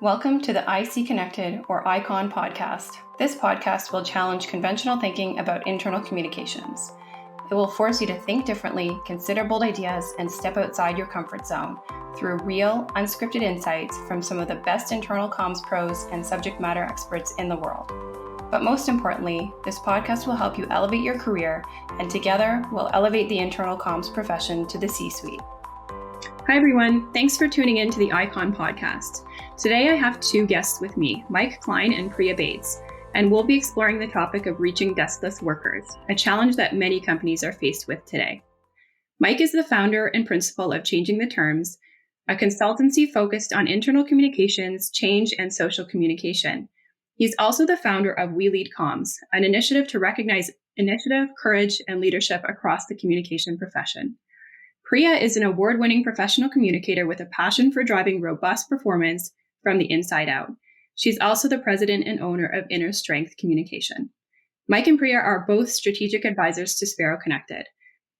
Welcome to the IC Connected or ICON podcast. This podcast will challenge conventional thinking about internal communications. It will force you to think differently, consider bold ideas, and step outside your comfort zone through real, unscripted insights from some of the best internal comms pros and subject matter experts in the world. But most importantly, this podcast will help you elevate your career, and together we'll elevate the internal comms profession to the C-suite. Hi everyone, thanks for tuning in to the ICON podcast. Today I have two guests with me, Mike Klein and Priya Bates, and we'll be exploring the topic of reaching deskless workers, a challenge that many companies are faced with today. Mike is the founder and principal of Changing the Terms, a consultancy focused on internal communications, change, and social communication. He's also the founder of We Lead Comms, an initiative to recognize initiative, courage, and leadership across the communication profession. Priya is an award-winning professional communicator with a passion for driving robust performance from the inside out. She's also the president and owner of Inner Strength Communication. Mike and Priya are both strategic advisors to Superconnector.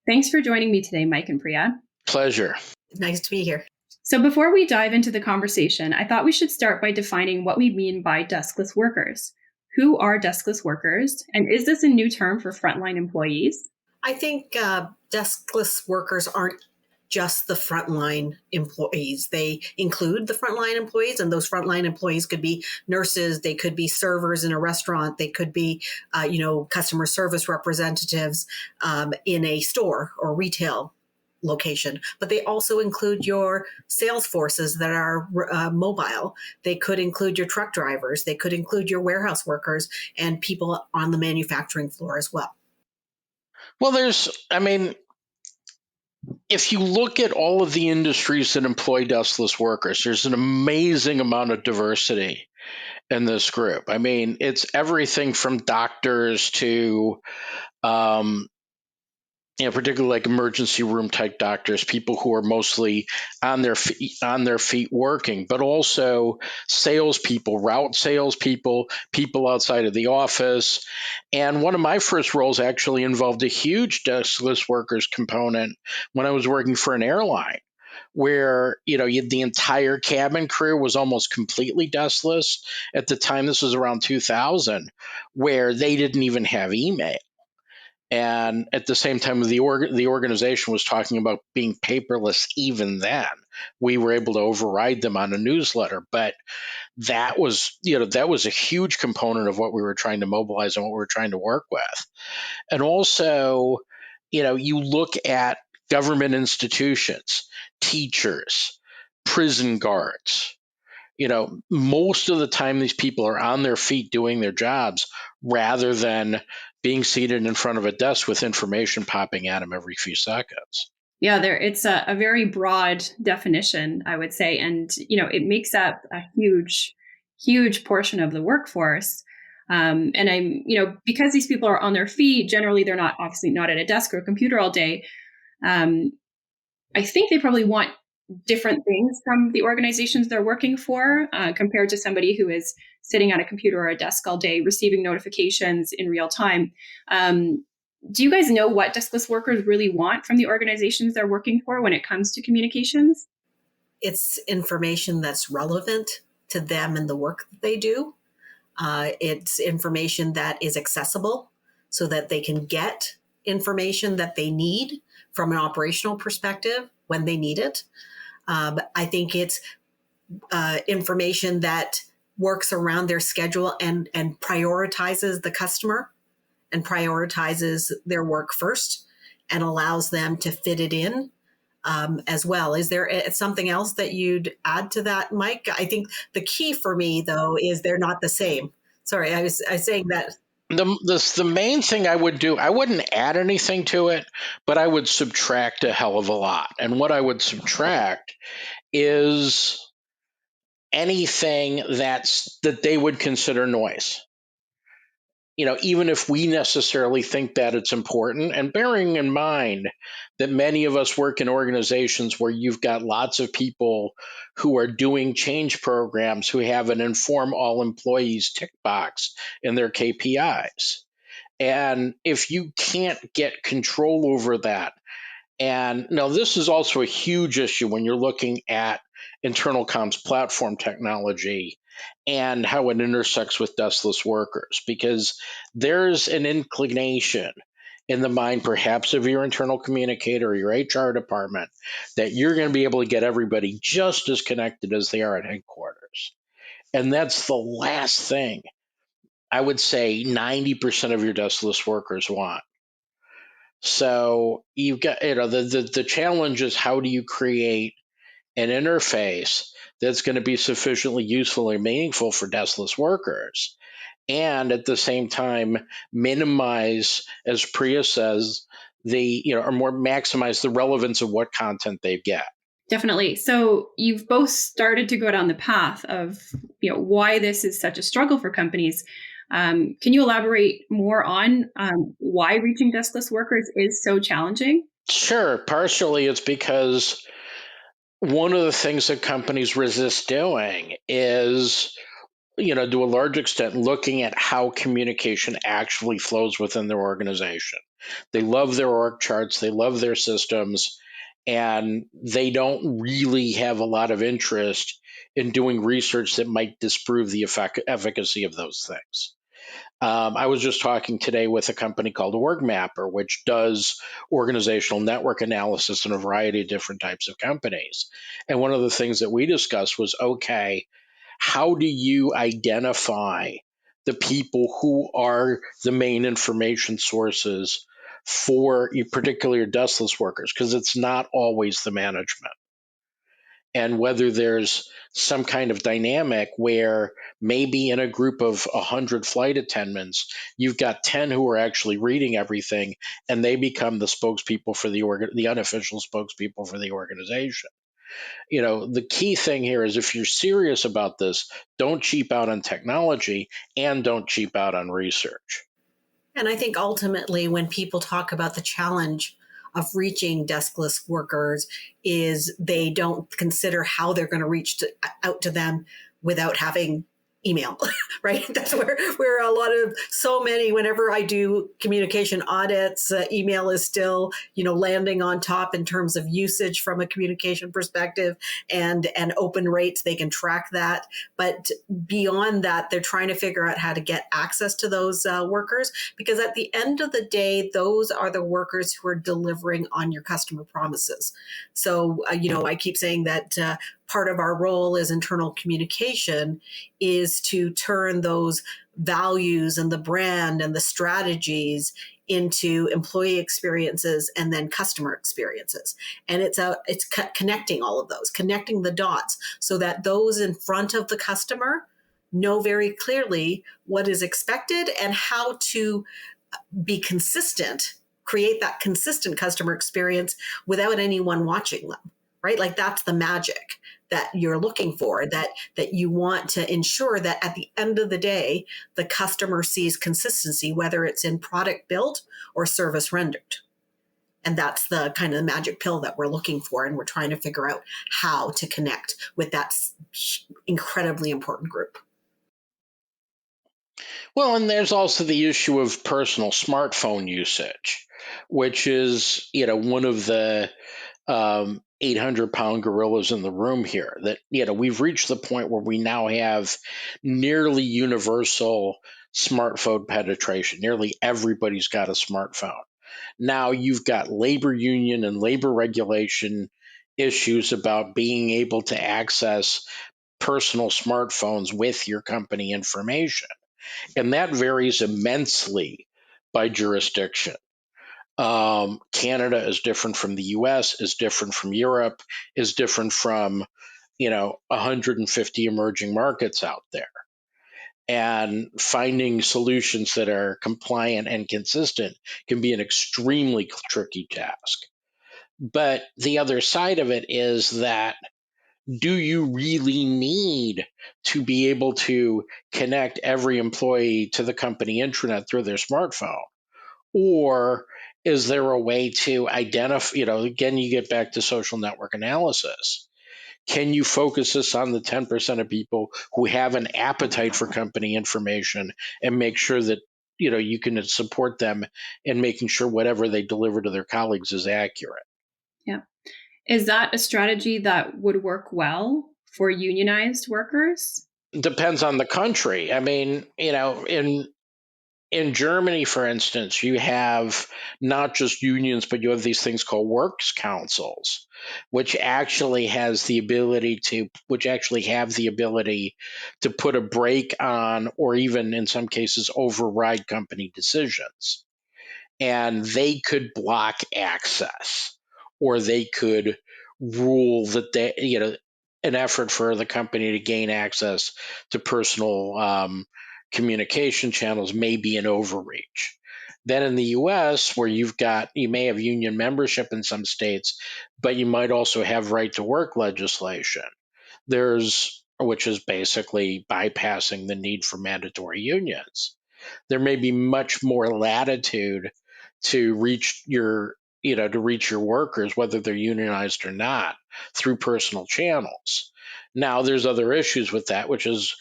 Thanks for joining me today, Mike and Priya. Pleasure. Nice to be here. So before we dive into the conversation, I thought we should start by defining what we mean by deskless workers. Who are deskless workers? And is this a new term for frontline employees? I think deskless workers aren't just the frontline employees. They include the frontline employees, and those frontline employees could be nurses, they could be servers in a restaurant, they could be, customer service representatives in a store or retail location. But they also include your sales forces that are mobile. They could include your truck drivers. They could include your warehouse workers and people on the manufacturing floor as well. Well, if you look at all of the industries that employ deskless workers, there's an amazing amount of diversity in this group. It's everything from doctors to, particularly like emergency room type doctors, people who are mostly on their feet working, but also salespeople, route salespeople, people outside of the office. And one of my first roles actually involved a huge deskless workers component when I was working for an airline, where the entire cabin crew was almost completely deskless. At the time, this was around 2000, where they didn't even have email. And at the same time, the organization was talking about being paperless even then. We were able to override them on a newsletter, but that was a huge component of what we were trying to mobilize and what we were trying to work with. And also, you look at government institutions, teachers, prison guards. Most of the time these people are on their feet doing their jobs rather than being seated in front of a desk with information popping at them every few seconds. Yeah, it's a very broad definition, I would say. And, it makes up a huge portion of the workforce. Because these people are on their feet, generally they're obviously not at a desk or a computer all day. I think they probably want different things from the organizations they're working for compared to somebody who is sitting at a computer or a desk all day receiving notifications in real time. Do you guys know what deskless workers really want from the organizations they're working for when it comes to communications? It's information that's relevant to them and the work that they do. It's information that is accessible so that they can get information that they need from an operational perspective when they need it. I think it's information that works around their schedule and prioritizes the customer and prioritizes their work first and allows them to fit it in as well. Is there something else that you'd add to that, Mike? I think the key for me, though, is they're not the same. Sorry, I was saying that. The main thing I would do, I wouldn't add anything to it, but I would subtract a hell of a lot. And what I would subtract is anything that they would consider noise. Even if we necessarily think that it's important, and bearing in mind that many of us work in organizations where you've got lots of people who are doing change programs who have an inform all employees tick box in their KPIs. And if you can't get control over that And now this is also a huge issue when you're looking at internal comms platform technology and how it intersects with deskless workers, because there's an inclination in the mind, perhaps of your internal communicator or your HR department, that you're going to be able to get everybody just as connected as they are at headquarters. And that's the last thing I would say 90% of your deskless workers want. So you've got, the challenge is, how do you create an interface that's going to be sufficiently useful and meaningful for deskless workers, and at the same time minimize, as Priya says, or more maximize the relevance of what content they get. Definitely. So you've both started to go down the path of, why this is such a struggle for companies. Can you elaborate more on why reaching deskless workers is so challenging? Sure. Partially it's because one of the things that companies resist doing is, to a large extent, looking at how communication actually flows within their organization. They love their org charts, they love their systems, and they don't really have a lot of interest in doing research that might disprove the efficacy of those things. I was just talking today with a company called OrgMapper, which does organizational network analysis in a variety of different types of companies. And one of the things that we discussed was, okay, how do you identify the people who are the main information sources for particularly your deskless workers? Because it's not always the management. And whether there's some kind of dynamic where maybe in a group of 100 flight attendants, you've got 10 who are actually reading everything, and they become the spokespeople for the unofficial spokespeople for the organization. The key thing here is, if you're serious about this, don't cheap out on technology and don't cheap out on research. And I think ultimately when people talk about the challenge of reaching deskless workers, is they don't consider how they're going to reach out to them without having email, right? That's where a lot of whenever I do communication audits, email is still, landing on top in terms of usage from a communication perspective, and open rates, they can track that. But beyond that, they're trying to figure out how to get access to those workers, because at the end of the day, those are the workers who are delivering on your customer promises. So, I keep saying that part of our role as internal communication is to turn those values and the brand and the strategies into employee experiences and then customer experiences. And it's connecting all of those, connecting the dots, so that those in front of the customer know very clearly what is expected and how to be consistent, create that consistent customer experience without anyone watching them, right? Like, that's the magic that you're looking for, that you want to ensure that at the end of the day, the customer sees consistency, whether it's in product built or service rendered. And that's the kind of magic pill that we're looking for. And we're trying to figure out how to connect with that incredibly important group. Well, and there's also the issue of personal smartphone usage, which is, one of the 800-pound gorillas in the room here. That, we've reached the point where we now have nearly universal smartphone penetration. Nearly everybody's got a smartphone. Now you've got labor union and labor regulation issues about being able to access personal smartphones with your company information. And that varies immensely by jurisdiction. Canada is different from the US, is different from Europe, is different from, 150 emerging markets out there. And finding solutions that are compliant and consistent can be an extremely tricky task. But the other side of it is that, do you really need to be able to connect every employee to the company intranet through their smartphone? Or is there a way to identify, again, you get back to social network analysis. Can you focus this on the 10% of people who have an appetite for company information and make sure that, you can support them in making sure whatever they deliver to their colleagues is accurate? Yeah. Is that a strategy that would work well for unionized workers? Depends on the country. I mean, in Germany, for instance, you have not just unions, but you have these things called works councils, which actually have the ability to put a brake on, or even in some cases override company decisions. And they could block access, or they could rule that an effort for the company to gain access to personal communication channels may be an overreach. Then in the US, where you may have union membership in some states, but you might also have right to work legislation. Which is basically bypassing the need for mandatory unions. There may be much more latitude to reach your workers, whether they're unionized or not, through personal channels. Now, there's other issues with that, which is,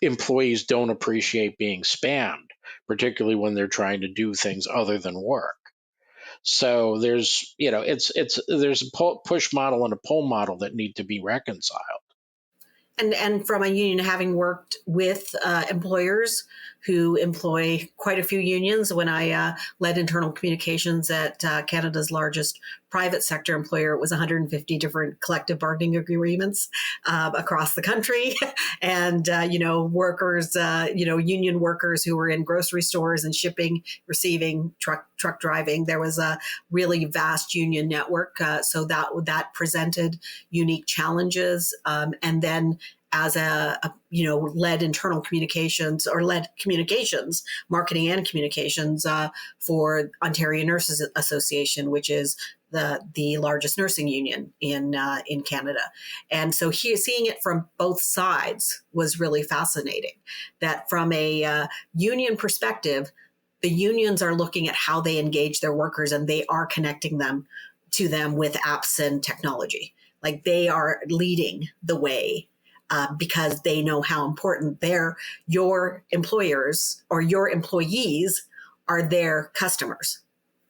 employees don't appreciate being spammed, particularly when they're trying to do things other than work. So there's a push model and a pull model that need to be reconciled. And from a union, having worked with employers who employ quite a few unions, when I led internal communications at Canada's largest private sector employer, it was 150 different collective bargaining agreements across the country, and workers, union workers who were in grocery stores and shipping, receiving, truck driving. There was a really vast union network, so that presented unique challenges, and then as led internal communications, or led communications, marketing and communications for Ontario Nurses Association, which is the largest nursing union in Canada. And so seeing it from both sides was really fascinating. That from a union perspective, the unions are looking at how they engage their workers, and they are connecting them with apps and technology. Like, they are leading the way because they know how important your employers or your employees are their customers.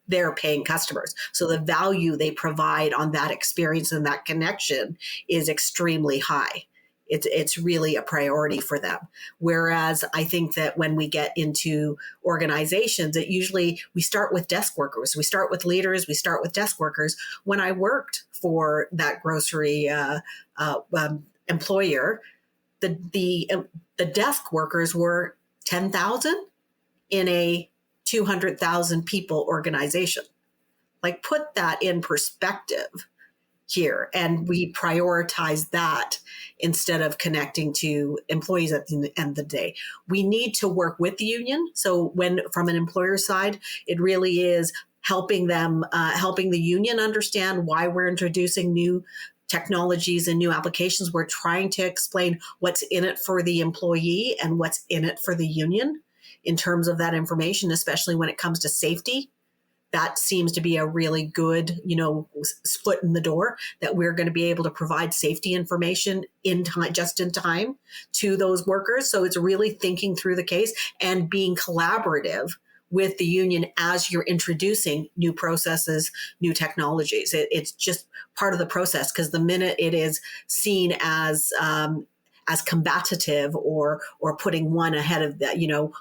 They're paying customers. So the value they provide on that experience and that connection is extremely high. It's really a priority for them. Whereas I think that when we get into organizations, we start with desk workers, we start with leaders, we start with desk workers. When I worked for that grocery employer, the desk workers were 10,000 in a 200,000 people organization. Like, put that in perspective here, and we prioritize that instead of connecting to employees at the end of the day. We need to work with the union. So when, from an employer side, it really is helping the union understand why we're introducing new technologies and new applications. We're trying to explain what's in it for the employee and what's in it for the union in terms of that information, especially when it comes to safety. That seems to be a really good, foot in the door, that we're going to be able to provide safety information just in time to those workers. So it's really thinking through the case and being collaborative with the union as you're introducing new processes, new technologies. It's just part of the process, because the minute it is seen as combative or putting one ahead of that,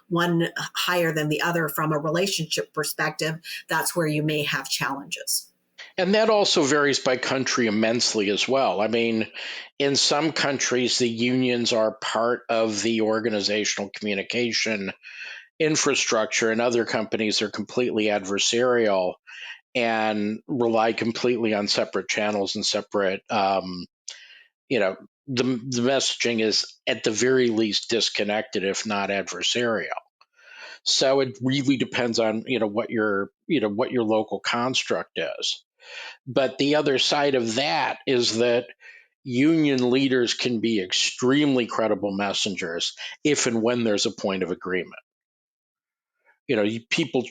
one higher than the other from a relationship perspective, that's where you may have challenges. And that also varies by country immensely as well. I mean, in some countries, the unions are part of the organizational communication infrastructure. In other companies, they're completely adversarial and rely completely on separate channels and separate, the messaging is at the very least disconnected, if not adversarial. So it really depends on, what your local construct is. But the other side of that is that union leaders can be extremely credible messengers if and when there's a point of agreement. People,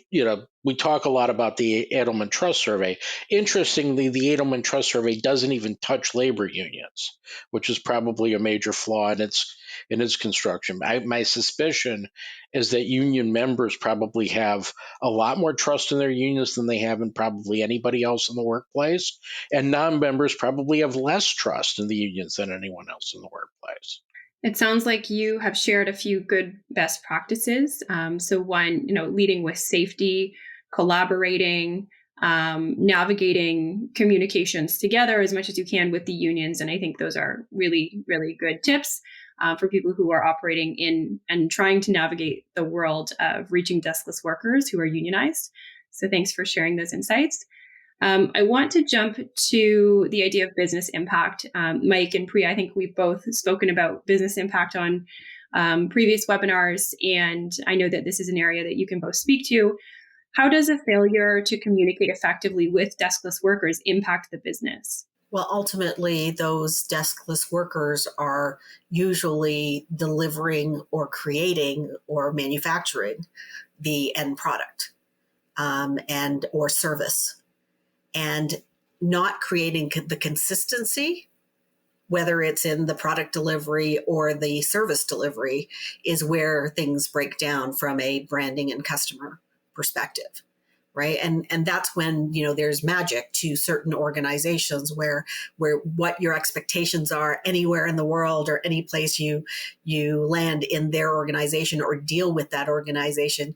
we talk a lot about the Edelman Trust Survey. Interestingly, the Edelman Trust Survey doesn't even touch labor unions, which is probably a major flaw in its construction. My suspicion is that union members probably have a lot more trust in their unions than they have in probably anybody else in the workplace, and non-members probably have less trust in the unions than anyone else in the workplace. It sounds like you have shared a few good best practices. So one, leading with safety, collaborating, navigating communications together as much as you can with the unions. And I think those are really, really good tips for people who are operating in and trying to navigate the world of reaching deskless workers who are unionized. So thanks for sharing those insights. I want to jump to the idea of business impact. Mike and Priya, I think we've both spoken about business impact on previous webinars, and I know that this is an area that you can both speak to. How does a failure to communicate effectively with deskless workers impact the business? Well, ultimately, those deskless workers are usually delivering or creating or manufacturing the end product and or service. And not creating the consistency, whether it's in the product delivery or the service delivery, is where things break down from a branding and customer perspective, right? And that's when there's magic to certain organizations where what your expectations are anywhere in the world or any place you land in their organization or deal with that organization,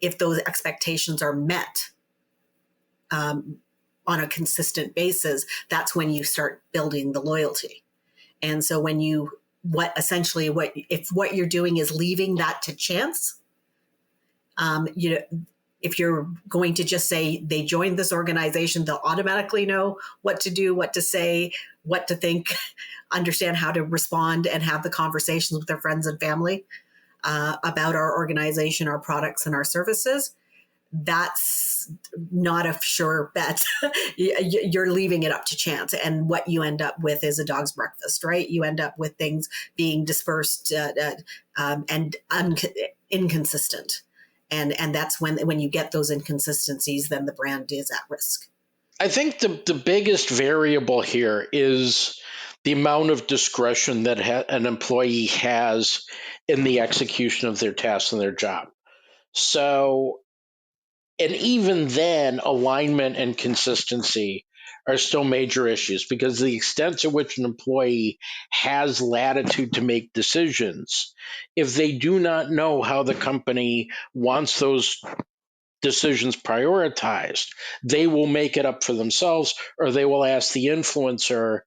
if those expectations are met on a consistent basis, that's when you start building the loyalty. And so if what you're doing is leaving that to chance, if you're going to just say they joined this organization, they'll automatically know what to do, what to say, what to think, understand how to respond, and have the conversations with their friends and family about our organization, our products, and our services. That's not a sure bet. You're leaving it up to chance. And what you end up with is a dog's breakfast, right? You end up with things being dispersed and inconsistent. And that's when you get those inconsistencies, then the brand is at risk. I think the biggest variable here is the amount of discretion that an employee has in the execution of their tasks and their job. So, and even then, alignment and consistency are still major issues, because the extent to which an employee has latitude to make decisions, if they do not know how the company wants those decisions prioritized, they will make it up for themselves, or they will ask the influencer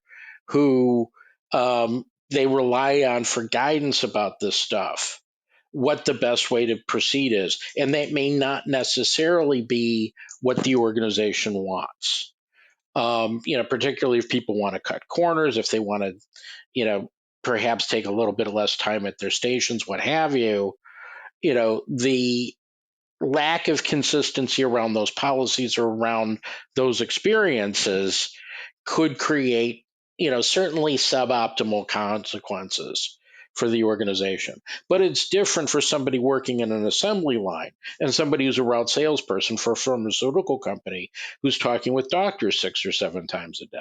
who they rely on for guidance about this stuff what the best way to proceed is. And that may not necessarily be what the organization wants. Particularly if people want to cut corners, if they want to, perhaps take a little bit less time at their stations, what have you, the lack of consistency around those policies or around those experiences could create, certainly suboptimal consequences for the organization. But it's different for somebody working in an assembly line and somebody who's a route salesperson for a pharmaceutical company who's talking with doctors 6 or 7 times a day.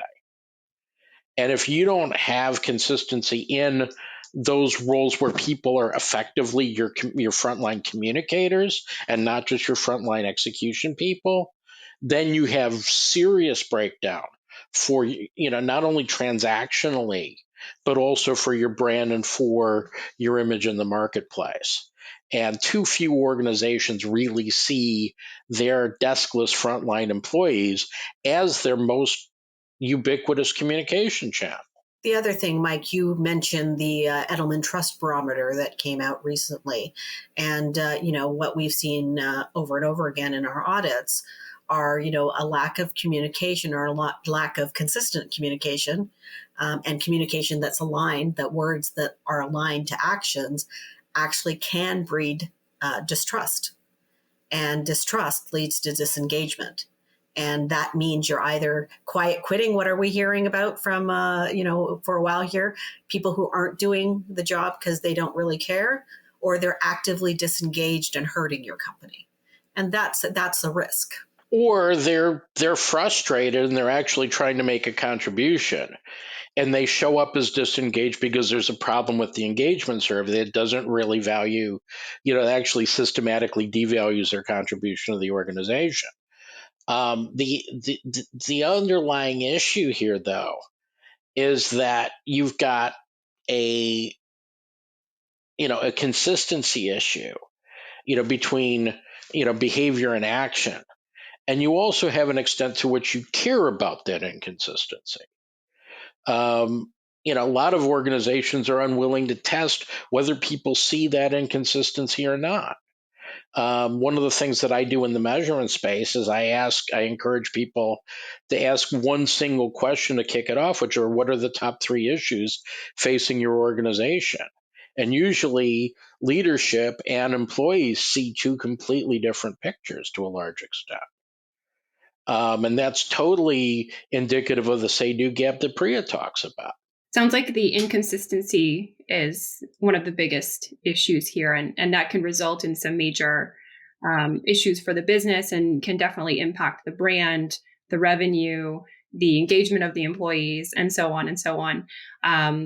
And if you don't have consistency in those roles where people are effectively your frontline communicators and not just your frontline execution people, then you have serious breakdown for, not only transactionally, but also for your brand and for your image in the marketplace. And too few organizations really see their deskless frontline employees as their most ubiquitous communication channel. The other thing, Mike, you mentioned the Edelman Trust Barometer that came out recently. And, what we've seen over and over again in our audits are, a lack of communication or a lack of consistent communication and communication that's aligned, that words that are aligned to actions actually can breed distrust. And distrust leads to disengagement. And that means you're either quiet quitting. What are we hearing about from, for a while here? People who aren't doing the job because they don't really care, or they're actively disengaged and hurting your company. And that's a risk. Or they're frustrated and they're actually trying to make a contribution, and they show up as disengaged because there's a problem with the engagement survey that doesn't really value, actually systematically devalues their contribution to the organization. The underlying issue here, though, is that you've got a a consistency issue, between behavior and action, and you also have an extent to which you care about that inconsistency. A lot of organizations are unwilling to test whether people see that inconsistency or not. One of the things that I do in the measurement space is I encourage people to ask one single question to kick it off, which are, what are the top 3 issues facing your organization? And usually leadership and employees see 2 completely different pictures to a large extent. And that's totally indicative of the say-do gap that Priya talks about. Sounds like the inconsistency is one of the biggest issues here, and that can result in some major issues for the business and can definitely impact the brand, the revenue, the engagement of the employees, and so on and so on.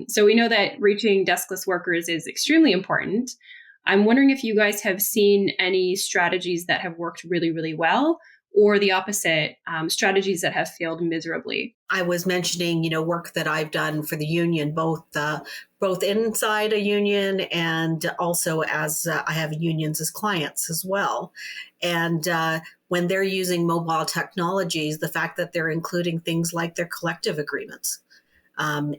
So we know that reaching deskless workers is extremely important. I'm wondering if you guys have seen any strategies that have worked really, really well, or the opposite, strategies that have failed miserably. I was mentioning, work that I've done for the union, both inside a union and also as I have unions as clients as well. And when they're using mobile technologies, the fact that they're including things like their collective agreements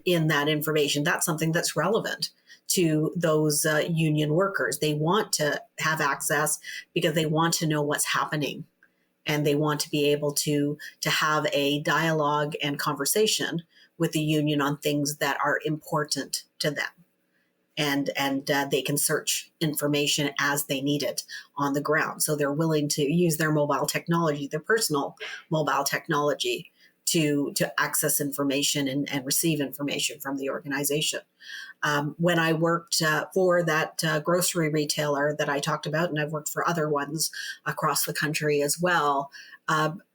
in that information, that's something that's relevant to those union workers. They want to have access because they want to know what's happening. And they want to be able to have a dialogue and conversation with the union on things that are important to them. And they can search information as they need it on the ground. So they're willing to use their mobile technology, their personal mobile technology, to access information and receive information from the organization. When I worked for that grocery retailer that I talked about, and I've worked for other ones across the country as well,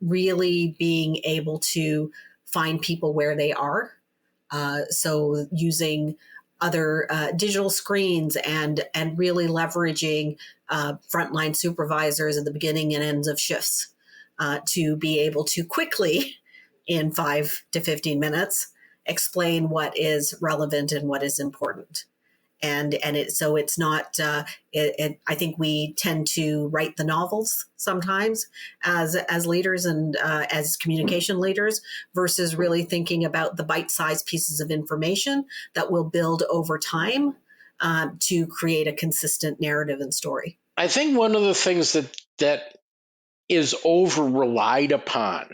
really being able to find people where they are. So using other digital screens and really leveraging frontline supervisors at the beginning and ends of shifts to be able to quickly, in 5 to 15 minutes, explain what is relevant and what is important. So it's not, I think we tend to write the novels sometimes as leaders and as communication leaders versus really thinking about the bite-sized pieces of information that will build over time to create a consistent narrative and story. I think one of the things that is over-relied upon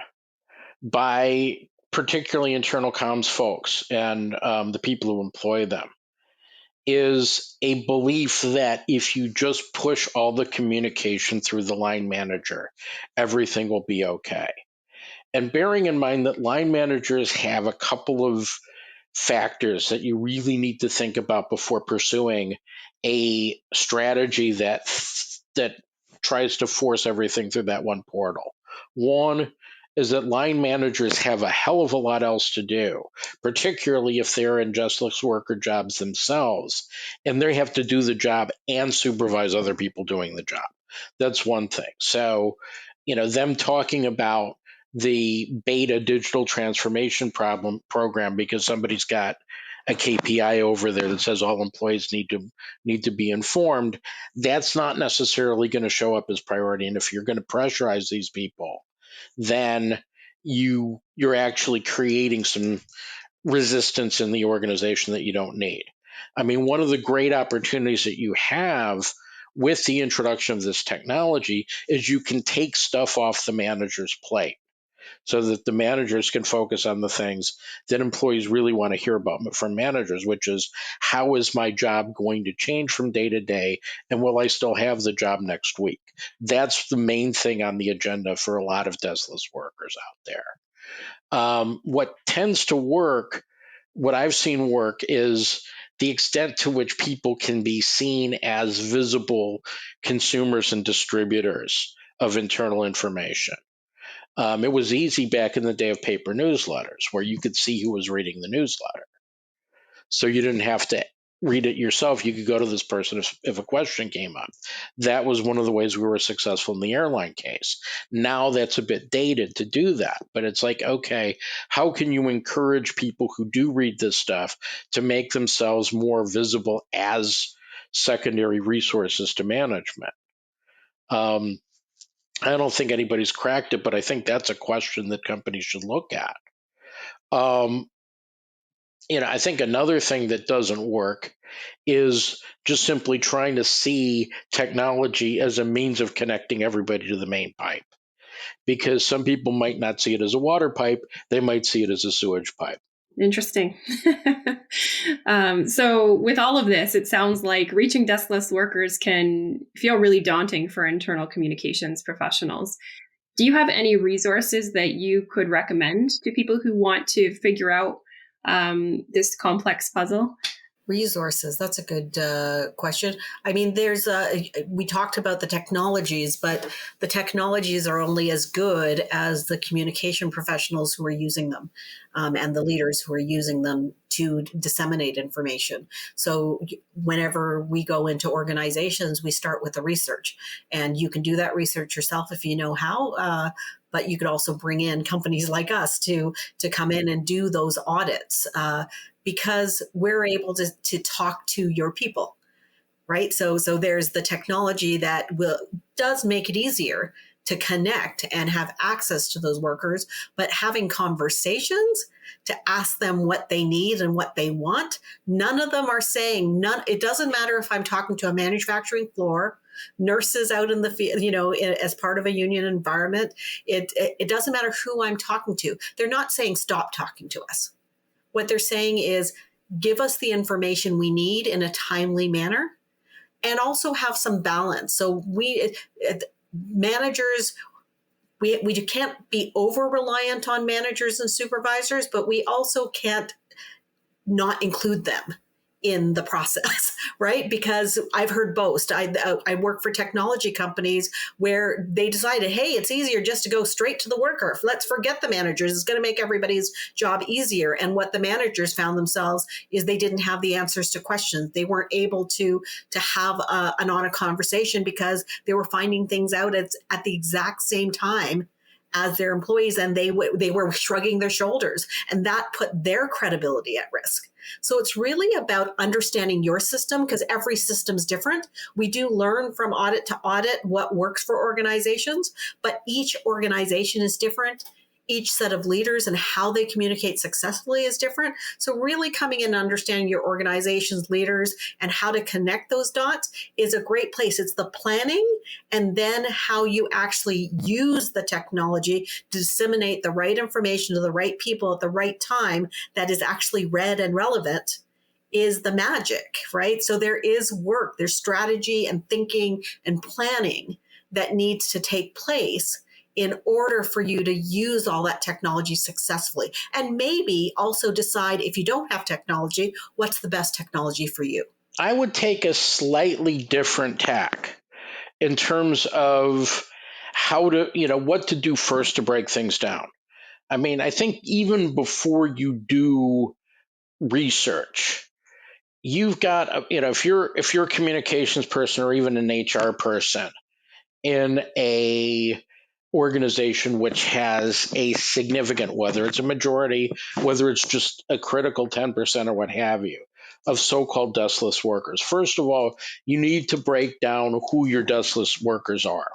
by particularly internal comms folks and the people who employ them is a belief that if you just push all the communication through the line manager, everything will be okay. And bearing in mind that line managers have a couple of factors that you really need to think about before pursuing a strategy that tries to force everything through that one portal. One is that line managers have a hell of a lot else to do, particularly if they're in deskless worker jobs themselves, and they have to do the job and supervise other people doing the job. That's one thing. So, them talking about the beta digital transformation program because somebody's got a KPI over there that says all employees need to be informed, that's not necessarily going to show up as priority. And if you're going to pressurize these people, then you're actually creating some resistance in the organization that you don't need. I mean, one of the great opportunities that you have with the introduction of this technology is you can take stuff off the manager's plate so that the managers can focus on the things that employees really want to hear about from managers, which is, how is my job going to change from day to day, and will I still have the job next week? That's the main thing on the agenda for a lot of deskless workers out there. What tends to work, what I've seen work, is the extent to which people can be seen as visible consumers and distributors of internal information. It was easy back in the day of paper newsletters where you could see who was reading the newsletter. So you didn't have to read it yourself. You could go to this person if a question came up. That was one of the ways we were successful in the airline case. Now that's a bit dated to do that, but it's like, okay, how can you encourage people who do read this stuff to make themselves more visible as secondary resources to management? I don't think anybody's cracked it, but I think that's a question that companies should look at. Um, I think another thing that doesn't work is just simply trying to see technology as a means of connecting everybody to the main pipe. Because some people might not see it as a water pipe, they might see it as a sewage pipe. Interesting. So with all of this, it sounds like reaching deskless workers can feel really daunting for internal communications professionals. Do you have any resources that you could recommend to people who want to figure out this complex puzzle? Resources, that's a good question. I mean, we talked about the technologies, but the technologies are only as good as the communication professionals who are using them, and the leaders who are using them to disseminate information. So whenever we go into organizations, we start with the research, and you can do that research yourself if you know how. But you could also bring in companies like us to come in and do those audits, because we're able to talk to your people, right? So there's the technology that does make it easier to connect and have access to those workers, but having conversations to ask them what they need and what they want. None of them are saying it doesn't matter if I'm talking to a manufacturing floor, nurses out in the field, as part of a union environment. It doesn't matter who I'm talking to. They're not saying stop talking to us. What they're saying is give us the information we need in a timely manner, and also have some balance. So managers, we can't be over reliant on managers and supervisors, but we also can't not include them in the process, right? Because I've heard boast. I work for technology companies where they decided, hey, it's easier just to go straight to the worker. Let's forget the managers. It's going to make everybody's job easier. And what the managers found themselves is they didn't have the answers to questions. They weren't able to have an honest conversation because they were finding things out at the exact same time as their employees, and they were shrugging their shoulders, and that put their credibility at risk. So it's really about understanding your system, because every system's different. We do learn from audit to audit what works for organizations, but each organization is different. Each set of leaders and how they communicate successfully is different. So really coming in and understanding your organization's leaders and how to connect those dots is a great place. It's the planning, and then how you actually use the technology to disseminate the right information to the right people at the right time that is actually read and relevant is the magic, right? So there is work, there's strategy and thinking and planning that needs to take place in order for you to use all that technology successfully. And maybe also decide, if you don't have technology, what's the best technology for you? I would take a slightly different tack in terms of what to do first to break things down. I mean, I think even before you do research, you've got, if you're a communications person or even an HR person in a organization which has a significant, whether it's a majority, whether it's just a critical 10% or what have you, of so-called deskless workers. First of all, you need to break down who your deskless workers are.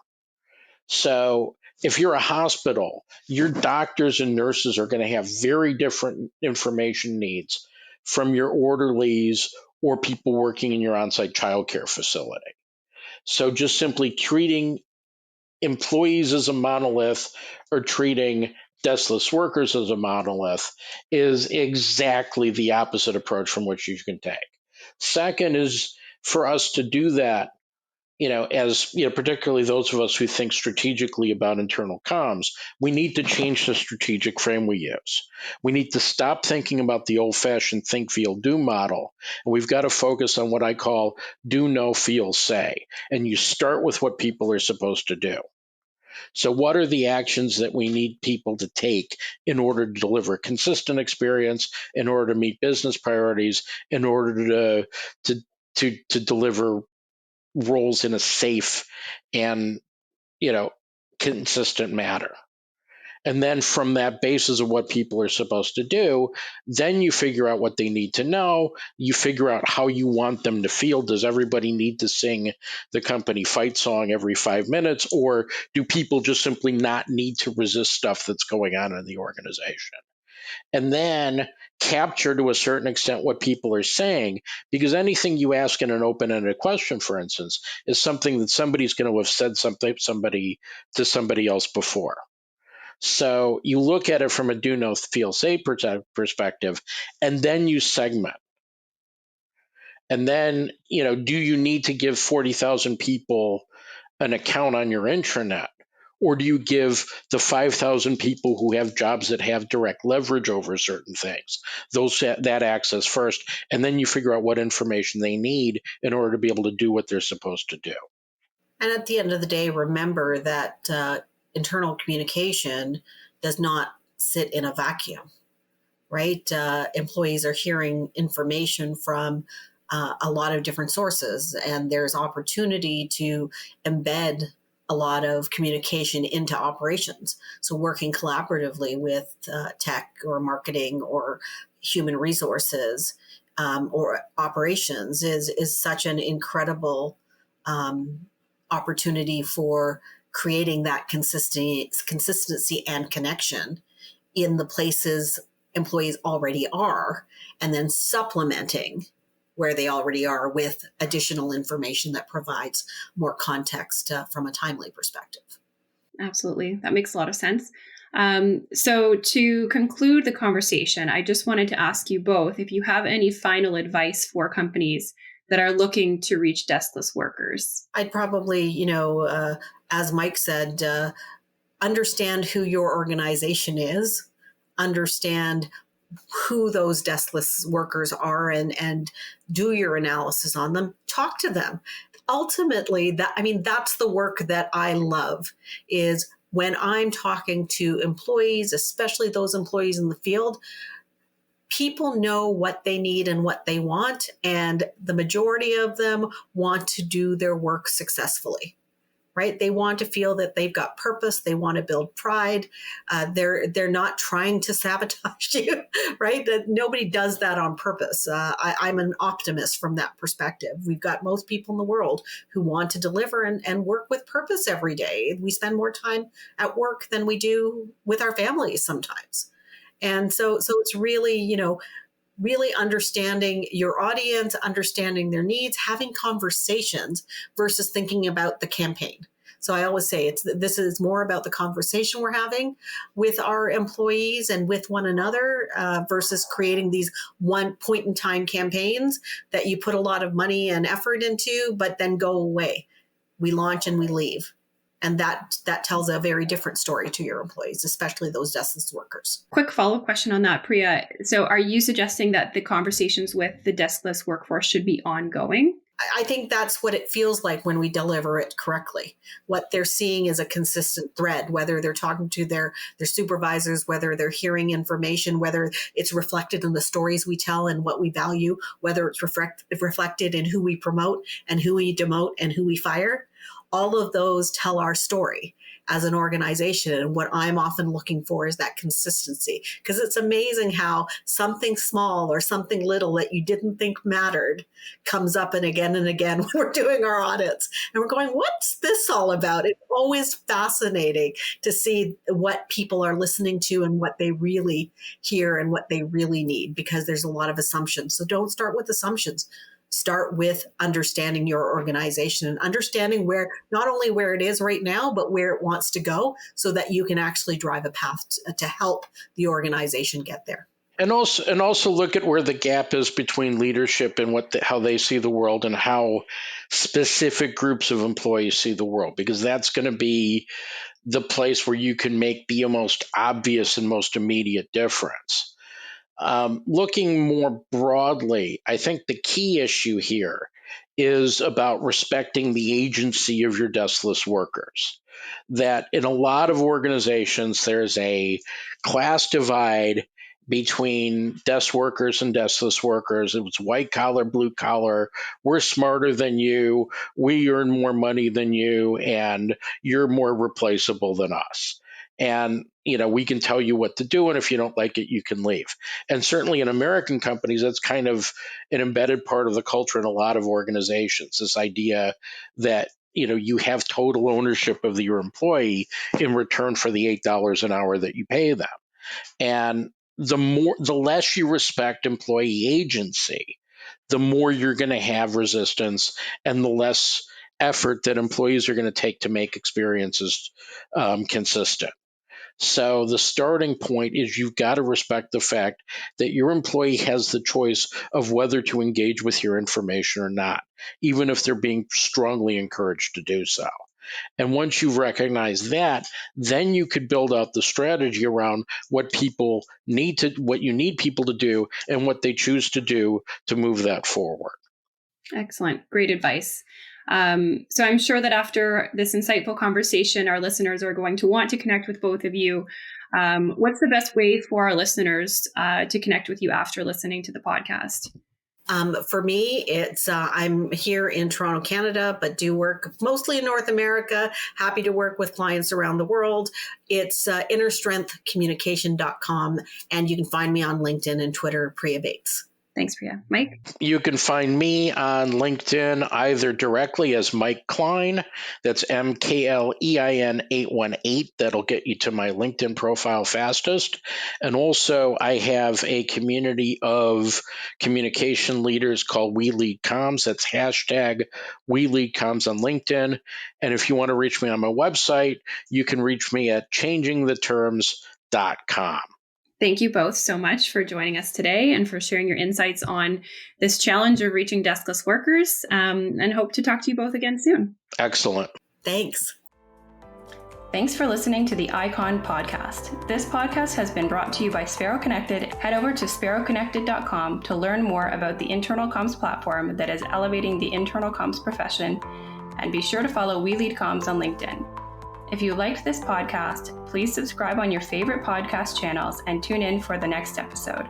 So if you're a hospital, your doctors and nurses are going to have very different information needs from your orderlies or people working in your on-site childcare facility. So just simply treating employees as a monolith or treating deskless workers as a monolith is exactly the opposite approach from which you can take. Second is for us to do that, particularly those of us who think strategically about internal comms, we need to change the strategic frame we use. We need to stop thinking about the old-fashioned think, feel, do model, and we've got to focus on what I call do, know, feel, say. And you start with what people are supposed to do. So, what are the actions that we need people to take in order to deliver a consistent experience, in order to meet business priorities, in order to deliver roles in a safe and consistent manner? And then from that basis of what people are supposed to do, then you figure out what they need to know. You figure out how you want them to feel. Does everybody need to sing the company fight song every 5 minutes? Or do people just simply not need to resist stuff that's going on in the organization? And then capture to a certain extent what people are saying, because anything you ask in an open-ended question, for instance, is something that somebody's going to have said to somebody else before. So you look at it from a do no feel say perspective, and then you segment. And then, do you need to give 40,000 people an account on your intranet? Or do you give the 5,000 people who have jobs that have direct leverage over certain things, that access first, and then you figure out what information they need in order to be able to do what they're supposed to do? And at the end of the day, remember that internal communication does not sit in a vacuum, right? Employees are hearing information from a lot of different sources, and there's opportunity to embed a lot of communication into operations. So working collaboratively with tech or marketing or human resources or operations is such an incredible opportunity for creating that consistency and connection in the places employees already are, and then supplementing where they already are with additional information that provides more context from a timely perspective. Absolutely. That makes a lot of sense. So to conclude the conversation, I just wanted to ask you both if you have any final advice for companies that are looking to reach deskless workers. I'd probably, as Mike said, understand who your organization is, understand who those deskless workers are, and do your analysis on them. Talk to them. Ultimately, that's the work that I love, is when I'm talking to employees, especially those employees in the field. People know what they need and what they want, and the majority of them want to do their work successfully. Right? They want to feel that they've got purpose. They want to build pride. They're not trying to sabotage you, right? That nobody does that on purpose. I'm an optimist from that perspective. We've got most people in the world who want to deliver and work with purpose every day. We spend more time at work than we do with our families sometimes. And so it's really, really understanding your audience, understanding their needs, having conversations versus thinking about the campaign. So I always say this is more about the conversation we're having with our employees and with one another versus creating these one point in time campaigns that you put a lot of money and effort into, but then go away. We launch and we leave. And that tells a very different story to your employees, especially those deskless workers. Quick follow-up question on that, Priya. So are you suggesting that the conversations with the deskless workforce should be ongoing? I think that's what it feels like when we deliver it correctly. What they're seeing is a consistent thread, whether they're talking to their supervisors, whether they're hearing information, whether it's reflected in the stories we tell and what we value, whether it's reflected in who we promote and who we demote and who we fire. All of those tell our story as an organization. And what I'm often looking for is that consistency, because it's amazing how something small or something little that you didn't think mattered comes up and again when we're doing our audits. And we're going, what's this all about? It's always fascinating to see what people are listening to and what they really hear and what they really need, because there's a lot of assumptions. So don't start with assumptions. Start with understanding your organization and understanding not only where it is right now, but where it wants to go, so that you can actually drive a path to help the organization get there. And also look at where the gap is between leadership and how they see the world and how specific groups of employees see the world, because that's going to be the place where you can make the most obvious and most immediate difference. Looking more broadly, I think the key issue here is about respecting the agency of your deskless workers. That in a lot of organizations, there's a class divide between desk workers and deskless workers. It was white collar, blue collar. We're smarter than you. We earn more money than you, and you're more replaceable than us. And we can tell you what to do, and if you don't like it, you can leave. And certainly in American companies, that's kind of an embedded part of the culture in a lot of organizations. This idea that you have total ownership of your employee in return for the $8 an hour that you pay them. And the less you respect employee agency, the more you're going to have resistance, and the less effort that employees are going to take to make experiences consistent. So the starting point is you've got to respect the fact that your employee has the choice of whether to engage with your information or not, even if they're being strongly encouraged to do so. And once you've recognized that, then you could build out the strategy around what you need people to do and what they choose to do to move that forward. Excellent. Great advice. So I'm sure that after this insightful conversation, our listeners are going to want to connect with both of you. What's the best way for our listeners to connect with you after listening to the podcast? For me, it's I'm here in Toronto, Canada, but do work mostly in North America. Happy to work with clients around the world. It's innerstrengthcommunication.com, and you can find me on LinkedIn and Twitter, Priya Bates. Thanks, Priya. Mike? You can find me on LinkedIn either directly as Mike Klein, that's MKLEIN 818. That'll get you to my LinkedIn profile fastest. And also, I have a community of communication leaders called We Lead Comms. That's hashtag We Lead Comms on LinkedIn. And if you want to reach me on my website, you can reach me at changingthetherms.com. Thank you both so much for joining us today and for sharing your insights on this challenge of reaching deskless workers, and hope to talk to you both again soon. Excellent. Thanks. Thanks for listening to the Icon Podcast. This podcast has been brought to you by Superconnector. Head over to superconnected.com to learn more about the internal comms platform that is elevating the internal comms profession, and be sure to follow We Lead Comms on LinkedIn. If you liked this podcast, please subscribe on your favorite podcast channels and tune in for the next episode.